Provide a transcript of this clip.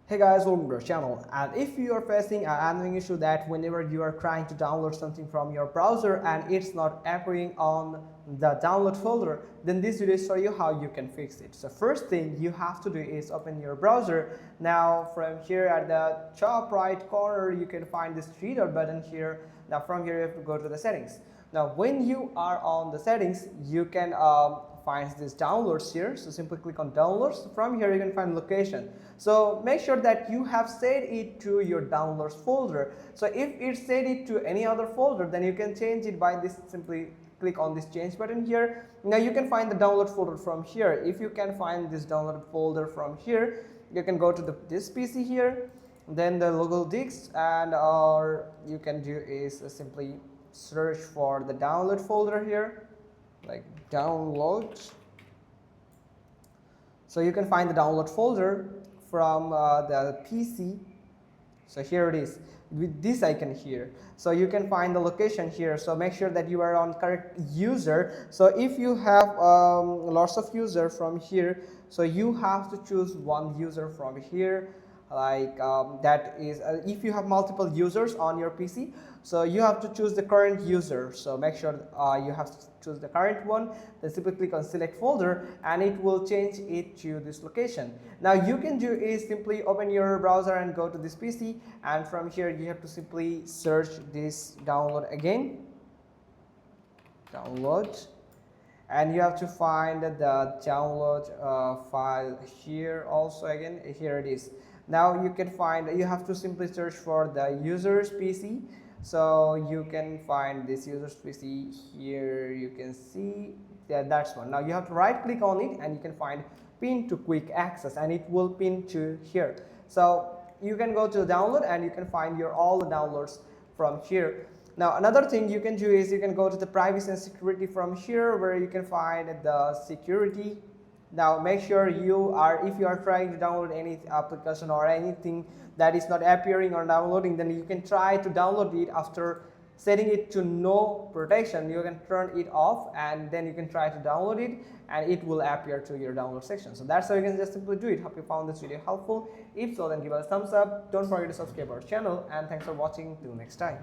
Hey guys, welcome to our channel. And if you are facing an annoying issue that whenever you are trying to download something from your browser and it's not appearing on the download folder, then this video show you how you can fix it. So first thing you have to do is open your browser. Now from here at the top right corner you can find this three dot button here. Now from here you have to go to the settings. Now when you are on the settings, you can find this downloads here. So simply click on downloads. From here you can find location. So make sure that you have set it to your downloads folder. So if it set it to any other folder, then you can change it by this, simply click on this change button here. Now you can find the download folder from here. If you can find this download folder from here, you can go to this PC here, then the local disk, and or you can do is simply search for the download folder here, like downloads. So you can find the download folder from the PC. So here it is with this icon here. So you can find the location here. So make sure that you are on correct user. So if you have lots of user from here, so you have to choose one user from here, like that is if you have multiple users on your PC, so you have to choose the current user. So make sure you have to choose the current one, then simply click on select folder and it will change it to this location. Now you can do is simply open your browser and go to this PC, and from here you have to simply search this download again, download, and you have to find the download file here also. Again, here it is. Now you can find, you have to simply search for the user's PC. So you can find this user's PC here. You can see that's one. Now you have to right click on it and you can find pin to quick access, and it will pin to here. So you can go to the download and you can find your all the downloads from here. Now another thing you can do is you can go to the privacy and security from here, where you can find the security. Now make sure you are, if you are trying to download any application or anything that is not appearing or downloading, then you can try to download it. After setting it to no protection, you can turn it off and then you can try to download it and it will appear to your download section. So that's how you can just simply do it. Hope you found this video helpful. If so, then give us a thumbs up. Don't forget to subscribe our channel, and thanks for watching. Till next time.